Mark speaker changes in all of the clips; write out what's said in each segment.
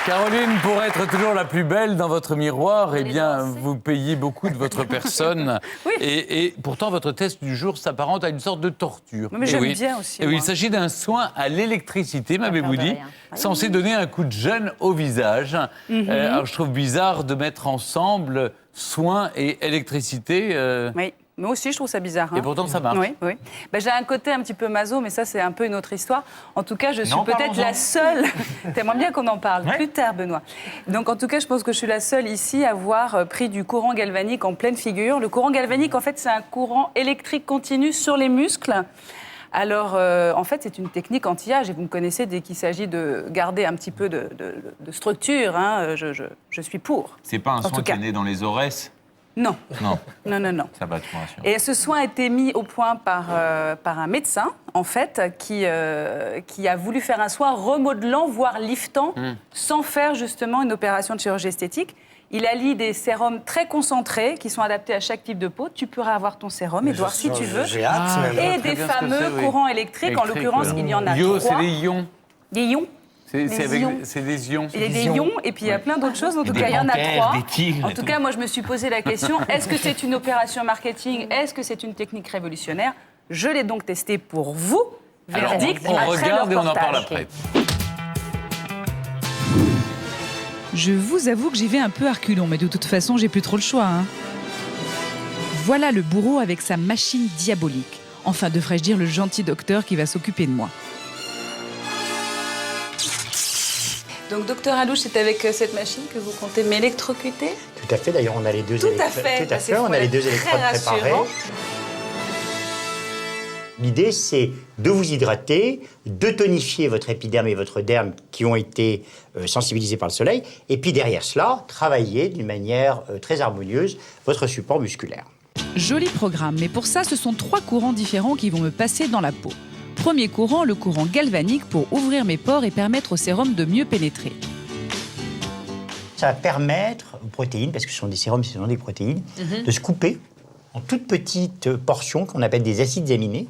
Speaker 1: Caroline, pour être toujours la plus belle dans votre miroir, eh bien, vous payez beaucoup de votre personne.
Speaker 2: Oui.
Speaker 1: Et pourtant, votre test du jour s'apparente à une sorte de torture.
Speaker 2: Mais j'aime bien aussi,
Speaker 1: Et oui,
Speaker 2: moi.
Speaker 1: il s'agit d'un soin à l'électricité, m'avez-vous
Speaker 3: peur de
Speaker 1: dit,
Speaker 3: rien.
Speaker 1: censé donner un coup de jeune au visage. Alors, je trouve bizarre de mettre ensemble soin et électricité.
Speaker 2: Oui, moi aussi je trouve ça bizarre.
Speaker 1: Et pourtant, ça marche.
Speaker 2: Oui, oui. Ben, j'ai un côté un petit peu maso, mais ça c'est un peu une autre histoire. En tout cas, je suis peut-être la seule. T'aimerais bien qu'on en parle plus tard, Benoît. Donc en tout cas, je pense que je suis la seule ici à avoir pris du courant galvanique en pleine figure. Le courant galvanique, en fait, c'est un courant électrique continu sur les muscles. Alors, en fait, c'est une technique anti-âge et vous me connaissez, dès qu'il s'agit de garder un petit peu de structure, hein, je suis pour.
Speaker 4: C'est pas un
Speaker 2: En
Speaker 4: soin
Speaker 2: tout
Speaker 4: qui
Speaker 2: cas.
Speaker 4: est né dans les aurès?
Speaker 2: Non,
Speaker 4: Non,
Speaker 2: non, non, non.
Speaker 4: ça va, tu me rassures.
Speaker 2: Et ce soin a été mis au point par un médecin, en fait, qui a voulu faire un soin remodelant, voire liftant, sans faire justement une opération de chirurgie esthétique. Il allie des sérums très concentrés qui sont adaptés à chaque type de peau. Tu pourras avoir ton sérum, Edouard, si tu veux.
Speaker 5: J'ai hâte, même.
Speaker 2: Et
Speaker 1: très
Speaker 2: des
Speaker 1: bien ce que
Speaker 2: fameux
Speaker 1: c'est, oui.
Speaker 2: courants électriques. En l'occurrence, il y en a
Speaker 1: Yo, c'est
Speaker 2: 3.
Speaker 1: les ions.
Speaker 2: Des ions.
Speaker 1: C'est
Speaker 2: Des ions.
Speaker 1: des ions.
Speaker 2: Il y a des ions et puis il y a plein d'autres choses. En tout
Speaker 4: des
Speaker 2: cas, il y en a
Speaker 4: panthères,
Speaker 2: 3.
Speaker 4: des tigres
Speaker 2: En
Speaker 4: et
Speaker 2: tout
Speaker 4: tout.
Speaker 2: cas, moi, je me suis posé la question, est-ce que c'est une opération marketing? Est-ce que c'est une technique révolutionnaire? Je l'ai donc testé pour vous.
Speaker 1: Alors,
Speaker 2: Verdict
Speaker 1: on
Speaker 2: après
Speaker 1: regarde
Speaker 2: le
Speaker 1: et on en parle
Speaker 2: reportage.
Speaker 1: après.
Speaker 6: Je vous avoue que j'y vais un peu à reculons, mais de toute façon, j'ai plus trop le choix. Hein. Voilà le bourreau avec sa machine diabolique. Enfin, devrais-je dire le gentil docteur qui va s'occuper de moi.
Speaker 2: Donc, docteur Alouche, c'est avec cette machine que vous comptez m'électrocuter?
Speaker 5: Tout à fait, d'ailleurs, on a les deux
Speaker 2: Tout à
Speaker 5: électrodes.
Speaker 2: fait.
Speaker 5: Tout à
Speaker 2: C'est
Speaker 5: fait, on a les deux
Speaker 2: très
Speaker 5: électrodes préparées.
Speaker 2: rassurant.
Speaker 5: L'idée, c'est de vous hydrater, de tonifier votre épiderme et votre derme qui ont été sensibilisés par le soleil, et puis derrière cela, travailler d'une manière très harmonieuse votre support musculaire.
Speaker 6: Joli programme, mais pour ça, ce sont 3 courants différents qui vont me passer dans la peau. Premier courant, le courant galvanique pour ouvrir mes pores et permettre au sérum de mieux pénétrer.
Speaker 5: Ça va permettre aux protéines, parce que ce sont des sérums, ce sont des protéines, de se couper en toutes petites portions qu'on appelle des acides aminés.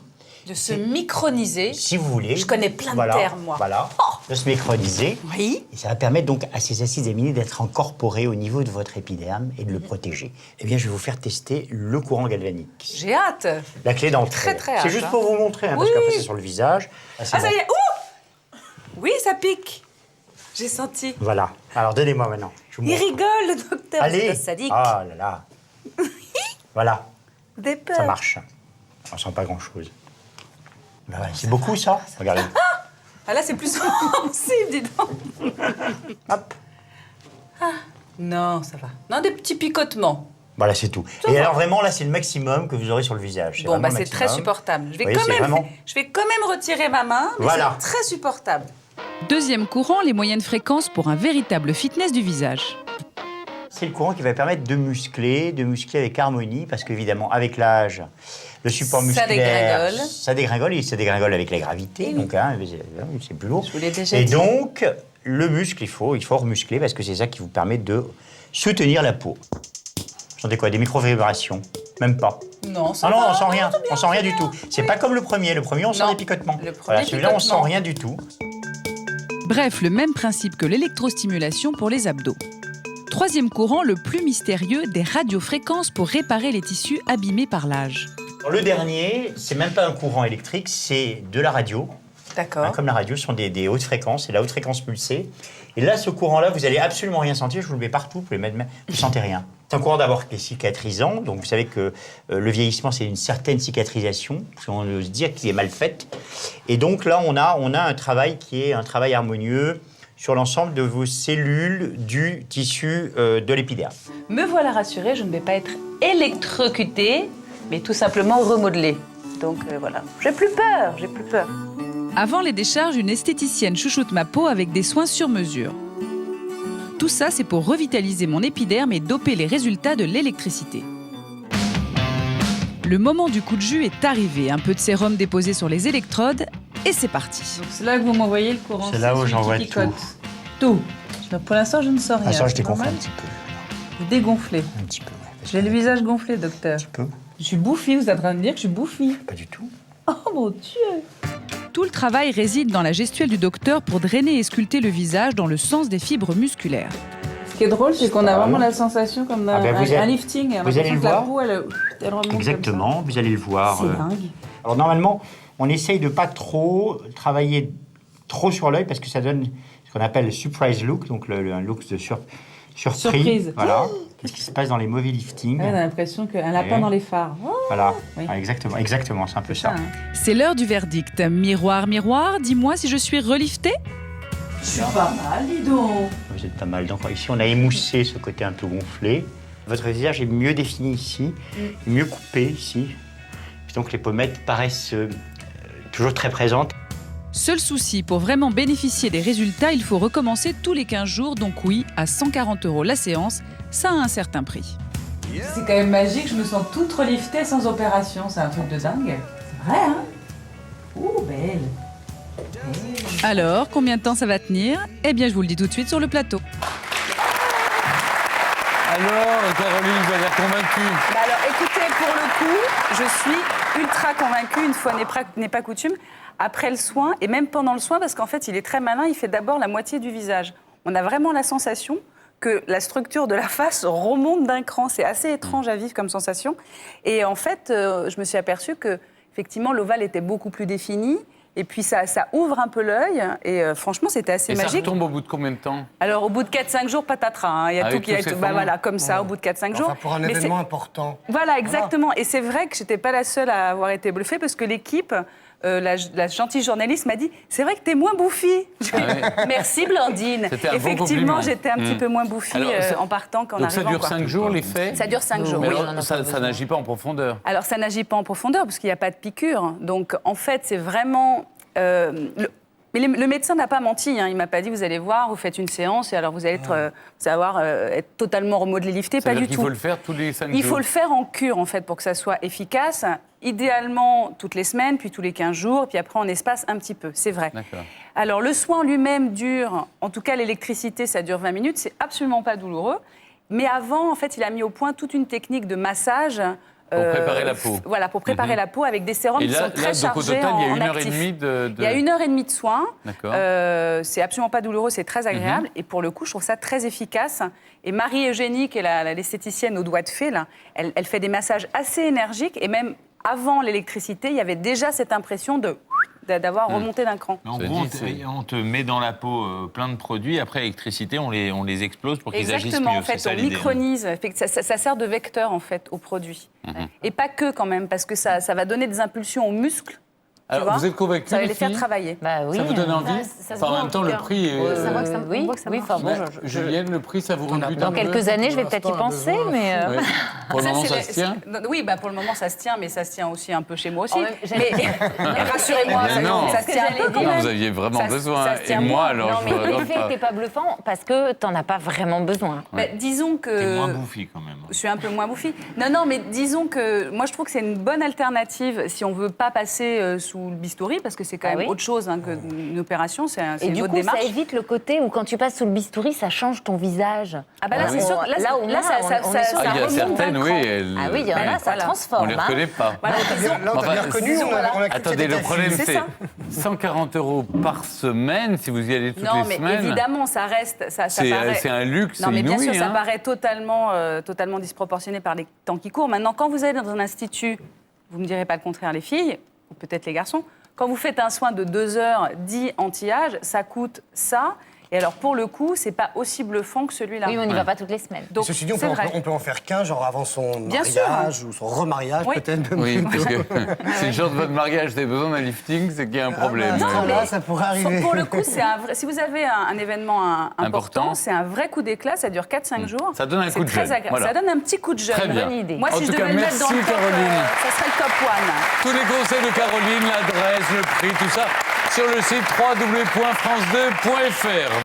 Speaker 2: De se microniser.
Speaker 5: Si vous voulez.
Speaker 2: Je connais plein de termes, moi.
Speaker 5: Voilà, de se microniser.
Speaker 2: Oui.
Speaker 5: Et ça va permettre donc à ces acides aminés d'être incorporés au niveau de votre épiderme et de le protéger. Eh bien, je vais vous faire tester le courant galvanique.
Speaker 2: J'ai hâte.
Speaker 5: La clé d'entrée.
Speaker 2: Très, très
Speaker 5: C'est
Speaker 2: hâte,
Speaker 5: juste
Speaker 2: hein.
Speaker 5: pour vous montrer, hein,
Speaker 2: Oui.
Speaker 5: parce qu'après c'est sur le visage. Ah, c'est
Speaker 2: Ah, ça
Speaker 5: bon.
Speaker 2: y est. Ouh! Oui, ça pique. J'ai senti.
Speaker 5: Voilà. Alors, donnez-moi maintenant. Je vous
Speaker 2: Il
Speaker 5: montre.
Speaker 2: rigole, le docteur.
Speaker 5: Allez.
Speaker 2: C'est sadique.
Speaker 5: Ah là là. Voilà,
Speaker 2: Des peurs.
Speaker 5: ça marche. On sent pas grand-chose. Ben ouais, c'est beaucoup, ça. Regardez.
Speaker 2: Ah là, c'est plus sensible, dis donc.
Speaker 5: Hop.
Speaker 2: Non, ça va. Non, des petits picotements.
Speaker 5: Voilà, c'est tout.
Speaker 2: Ça
Speaker 5: Et
Speaker 2: va.
Speaker 5: alors, vraiment, là, c'est le maximum que vous aurez sur le visage.
Speaker 2: Bon,
Speaker 5: vraiment
Speaker 2: bah
Speaker 5: le
Speaker 2: c'est très
Speaker 5: maximum.
Speaker 2: supportable. Je vais,
Speaker 5: Vous voyez,
Speaker 2: quand
Speaker 5: c'est
Speaker 2: même,
Speaker 5: vraiment-
Speaker 2: je vais quand même retirer ma main, mais
Speaker 5: Voilà.
Speaker 2: c'est très supportable.
Speaker 6: Deuxième courant, les moyennes fréquences pour un véritable fitness du visage.
Speaker 5: C'est le courant qui va permettre de muscler avec harmonie, parce qu'évidemment, avec l'âge, le support
Speaker 2: Ça
Speaker 5: musculaire,
Speaker 2: dégringole.
Speaker 5: ça dégringole, et ça dégringole avec la gravité,
Speaker 2: Et
Speaker 5: donc hein, c'est plus lourd.
Speaker 2: Je vous l'ai déjà
Speaker 5: Et
Speaker 2: dit.
Speaker 5: donc, le muscle, il faut remuscler, parce que c'est ça qui vous permet de soutenir la peau. J'entendais quoi? Des micro-vibrations? Même pas.
Speaker 2: Non, ça
Speaker 5: Ah non,
Speaker 2: va.
Speaker 5: on sent rien,
Speaker 2: c'est bien,
Speaker 5: on sent rien
Speaker 2: c'est
Speaker 5: du
Speaker 2: bien.
Speaker 5: tout. C'est pas comme le premier. Le premier, on sent
Speaker 2: Non.
Speaker 5: des picotements.
Speaker 2: Le premier,
Speaker 5: Voilà, celui-là, on sent
Speaker 2: picotement.
Speaker 5: rien du tout.
Speaker 6: Bref, le même principe que l'électrostimulation pour les abdos. Troisième courant, le plus mystérieux, des radiofréquences pour réparer les tissus abîmés par l'âge.
Speaker 5: Alors, le dernier, c'est même pas un courant électrique, c'est de la radio.
Speaker 2: D'accord.
Speaker 5: Hein, comme la radio, ce sont des hautes fréquences, c'est la haute fréquence pulsée. Et là, ce courant-là, vous allez absolument rien sentir. Je vous le mets partout, vous pouvez mettre, vous sentez rien. C'est un courant d'abord qui est cicatrisant. Donc, vous savez que le vieillissement, c'est une certaine cicatrisation. On ose dire qu'il est mal faite. Et donc là, on a un travail qui est un travail harmonieux sur l'ensemble de vos cellules du tissu de l'épiderme.
Speaker 2: Me voilà rassurée, je ne vais pas être électrocutée, mais tout simplement remodelée. Donc voilà. J'ai plus peur, j'ai plus peur.
Speaker 6: Avant les décharges, une esthéticienne chouchoute ma peau avec des soins sur mesure. Tout ça, c'est pour revitaliser mon épiderme et doper les résultats de l'électricité. Le moment du coup de jus est arrivé. Un peu de sérum déposé sur les électrodes et c'est parti.
Speaker 2: Donc c'est là que vous m'envoyez le courant.
Speaker 5: C'est là où
Speaker 2: celui
Speaker 5: j'envoie
Speaker 2: qui
Speaker 5: tout.
Speaker 2: picote. Tout. Donc, pour l'instant, je ne sens rien.
Speaker 5: Ah, ça, je
Speaker 2: C'est
Speaker 5: dégonfle un
Speaker 2: normal.
Speaker 5: petit peu.
Speaker 2: Vous dégonflez.
Speaker 5: Un petit peu, ouais. parce
Speaker 2: J'ai le
Speaker 5: que-
Speaker 2: visage gonflé, docteur.
Speaker 5: Un petit peu.
Speaker 2: Je suis bouffie, vous êtes en train de dire que je suis bouffie.
Speaker 5: Pas du tout.
Speaker 2: Oh mon Dieu!
Speaker 6: Tout le travail réside dans la gestuelle du docteur pour drainer et sculpter le visage dans le sens des fibres musculaires.
Speaker 2: Ce qui est drôle, c'est qu'on a vraiment la sensation comme d'un un lifting.
Speaker 5: Vous allez le voir.
Speaker 2: La peau, elle remonte.
Speaker 5: Exactement, vous allez le voir.
Speaker 2: C'est dingue.
Speaker 5: Alors normalement, on essaye de pas trop travailler trop sur l'œil parce que ça donne ce qu'on appelle le surprise look, donc un look de surprise. Voilà. Qu'est-ce qui se passe dans les mauvais liftings?
Speaker 2: On a l'impression qu'un lapin dans les phares. Oh,
Speaker 5: voilà,
Speaker 2: oui.
Speaker 5: Exactement, c'est un peu ça.
Speaker 6: C'est l'heure du verdict. Miroir, miroir, dis-moi si je suis reliftée.
Speaker 2: Je suis pas mal, dis donc.
Speaker 5: Vous êtes pas mal. Donc ici, on a émoussé ce côté un peu gonflé. Votre visage est mieux défini ici, mieux coupé ici. Donc les pommettes paraissent toujours très présentes.
Speaker 6: Seul souci, pour vraiment bénéficier des résultats, il faut recommencer tous les 15 jours. Donc oui, à 140 € la séance, ça a un certain prix.
Speaker 2: C'est quand même magique, je me sens toute reliftée sans opération. C'est un truc de dingue. C'est vrai, hein? Ouh, belle.
Speaker 6: Alors, combien de temps ça va tenir? Eh bien, je vous le dis tout de suite sur le plateau.
Speaker 1: Alors, Caroline, vous avez l'air convaincue.
Speaker 2: Bah alors, écoutez, pour le coup, je suis ultra convaincue, une fois n'est pas coutume, après le soin, et même pendant le soin, parce qu'en fait, il est très malin, il fait d'abord la moitié du visage. On a vraiment la sensation que la structure de la face remonte d'un cran. C'est assez étrange à vivre comme sensation. Et en fait, je me suis aperçue que, effectivement, l'ovale était beaucoup plus défini. Et puis ça ouvre un peu l'œil, et franchement, c'était assez
Speaker 1: Et
Speaker 2: magique.
Speaker 1: ça retombe au bout de combien de temps?
Speaker 2: Alors, au bout de 4-5 jours, patatras. Hein. Il y a tout qui a été. Voilà, comme ça, au bout de 4-5 jours.
Speaker 3: Enfin, pour un
Speaker 2: Mais
Speaker 3: événement important.
Speaker 2: Voilà, exactement. Et c'est vrai que je n'étais pas la seule à avoir été bluffée, parce que l'équipe, la gentille journaliste m'a dit « C'est vrai que tu es moins bouffie. Merci Blandine.
Speaker 1: C'était un bon
Speaker 2: Effectivement,
Speaker 1: compliment.
Speaker 2: j'étais un petit peu moins bouffie
Speaker 1: Alors,
Speaker 2: en partant qu'en
Speaker 1: Donc
Speaker 2: arrivant.
Speaker 1: ça dure
Speaker 2: quoi.
Speaker 1: 5 jours, l'effet?
Speaker 2: Ça dure 5 jours,
Speaker 1: Mais
Speaker 2: oui.
Speaker 1: alors, ça n'agit pas en profondeur.
Speaker 2: Alors, ça n'agit pas en profondeur, parce qu'il n'y a pas de piqûre. Donc, en fait, c'est vraiment... Mais le médecin n'a pas menti, hein. Il ne m'a pas dit, vous allez voir, vous faites une séance et alors vous allez être totalement remodelé, lifté, pas du tout.
Speaker 1: Il faut le faire tous les 5 jours.
Speaker 2: Il faut le faire en cure, en fait, pour que ça soit efficace. Idéalement, toutes les semaines, puis tous les 15 jours, puis après, on espace un petit peu, c'est vrai.
Speaker 1: D'accord.
Speaker 2: Alors, le soin lui-même dure, en tout cas, l'électricité, ça dure 20 minutes, c'est absolument pas douloureux. Mais avant, en fait, il a mis au point toute une technique de massage.
Speaker 1: Pour préparer la peau.
Speaker 2: Voilà, pour préparer la peau avec des sérums qui sont très chargés
Speaker 1: donc, au total, il y a
Speaker 2: en
Speaker 1: 1 heure et
Speaker 2: actifs.
Speaker 1: demie de...
Speaker 2: Il y a 1h30 de soins.
Speaker 1: D'accord.
Speaker 2: C'est absolument pas douloureux, c'est très agréable. Et pour le coup, je trouve ça très efficace. Et Marie-Eugénie, qui est l'esthéticienne au doigt de fée, là, elle fait des massages assez énergiques. Et même avant l'électricité, il y avait déjà cette impression d'avoir remonté d'un cran.
Speaker 4: En gros, on te met dans la peau plein de produits. Après, l'électricité, on les explose pour qu'ils agissent mieux.
Speaker 2: Exactement, en fait, on micronise. Ça sert de vecteur, en fait, au produit. Et pas que, quand même, parce que ça va donner des impulsions aux muscles.
Speaker 1: Alors, vous êtes convaincus,
Speaker 2: Ça va
Speaker 1: les
Speaker 2: les faire
Speaker 1: filles?
Speaker 2: travailler.
Speaker 7: Bah oui.
Speaker 1: Ça vous donne envie?
Speaker 7: Ça
Speaker 1: En même temps, le prix est...
Speaker 7: oui, enfin bon,
Speaker 1: Julienne, le prix, ça vous rebute
Speaker 7: dans
Speaker 1: un peu?
Speaker 7: quelques années, je vais peut-être y penser, mais...
Speaker 1: Ouais. Pour le moment, ça se tient?
Speaker 2: Oui, pour le moment, ça se tient, mais ça se tient aussi un peu chez moi aussi.
Speaker 7: Oh,
Speaker 2: Mais rassurez-moi,
Speaker 1: Mais non.
Speaker 2: ça se tient un peu quand
Speaker 1: Non,
Speaker 2: même.
Speaker 1: vous aviez vraiment
Speaker 2: Ça-
Speaker 1: besoin.
Speaker 2: ça se
Speaker 1: Et
Speaker 2: tient
Speaker 1: moi,
Speaker 2: moins.
Speaker 1: alors,
Speaker 7: Non,
Speaker 1: je
Speaker 7: mais
Speaker 1: vous raconte
Speaker 7: l'effet
Speaker 1: pas.
Speaker 7: n'était pas bluffant parce que t'en as pas vraiment besoin.
Speaker 2: Disons
Speaker 4: T'es
Speaker 2: que...
Speaker 4: moins bouffi quand même.
Speaker 2: Je suis un peu moins bouffie. Non, mais disons que moi, je trouve que c'est une bonne alternative si on veut pas passer sous le bistouri, parce que c'est quand même
Speaker 7: oui.
Speaker 2: autre chose qu'une opération, c'est
Speaker 7: Et
Speaker 2: une
Speaker 7: du
Speaker 2: autre
Speaker 7: coup,
Speaker 2: démarche.
Speaker 7: ça évite le côté où quand tu passes sous le bistouri, ça change ton visage.
Speaker 2: Ah bah là, c'est sûr. Là,
Speaker 7: au moins,
Speaker 2: ça
Speaker 7: on est sur
Speaker 1: Ah, il y a
Speaker 2: remonte
Speaker 1: certaines,
Speaker 2: d'un
Speaker 1: oui.
Speaker 2: cran.
Speaker 7: Ah oui, il y en a, ça
Speaker 2: Voilà.
Speaker 7: transforme.
Speaker 1: On les reconnaît pas.
Speaker 2: Voilà, disons-
Speaker 3: Là, on t'a bien reconnu, on a cru que
Speaker 1: Attendez,
Speaker 3: c'était
Speaker 1: le
Speaker 3: ta
Speaker 1: problème,
Speaker 3: fille.
Speaker 2: C'est
Speaker 1: c'est
Speaker 2: ça.
Speaker 1: 140 € par semaine, si vous y allez toutes
Speaker 2: Non,
Speaker 1: les
Speaker 2: mais
Speaker 1: semaines.
Speaker 2: évidemment, ça reste... Ça
Speaker 1: C'est
Speaker 2: paraît...
Speaker 1: un luxe
Speaker 2: Non, mais bien
Speaker 1: inouï.
Speaker 2: sûr, ça
Speaker 1: hein.
Speaker 2: paraît totalement disproportionné par les temps qui courent. Maintenant, quand vous allez dans un institut, vous ne me direz pas le contraire, les filles, ou peut-être les garçons, quand vous faites un soin de 2 heures dit anti-âge, ça coûte ça. Et alors, pour le coup, c'est pas aussi bluffant que celui-là.
Speaker 7: Oui, mais on n'y va pas toutes les semaines.
Speaker 2: Donc,
Speaker 3: Ceci dit,
Speaker 2: c'est vrai.
Speaker 3: on peut en faire qu'un, genre avant son
Speaker 2: Bien sûr.
Speaker 3: mariage ou son remariage,
Speaker 2: Oui.
Speaker 3: peut-être même
Speaker 1: Oui,
Speaker 3: plutôt.
Speaker 1: parce que si le jour de votre mariage, vous avez besoin d'un lifting, c'est qu'il y a un problème.
Speaker 3: bah,
Speaker 2: Non,
Speaker 3: là,
Speaker 2: mais
Speaker 3: ça pourrait arriver.
Speaker 2: Pour le coup, c'est un vrai... si vous avez un événement
Speaker 1: Important.
Speaker 2: important, c'est un vrai coup d'éclat, ça dure 4-5 jours.
Speaker 1: Ça donne un coup de
Speaker 2: C'est très
Speaker 1: jeune,
Speaker 2: agréable.
Speaker 1: voilà.
Speaker 2: Ça donne un petit coup de jeune.
Speaker 1: Très bien.
Speaker 7: Bonne idée.
Speaker 2: Moi,
Speaker 1: En
Speaker 2: si je
Speaker 1: tout cas,
Speaker 2: devais le mettre dans le
Speaker 1: merci,
Speaker 2: top,
Speaker 1: Caroline.
Speaker 2: ça serait le top one.
Speaker 1: Tous les conseils de Caroline, l'adresse, le prix, tout ça, sur le site www.france2.fr.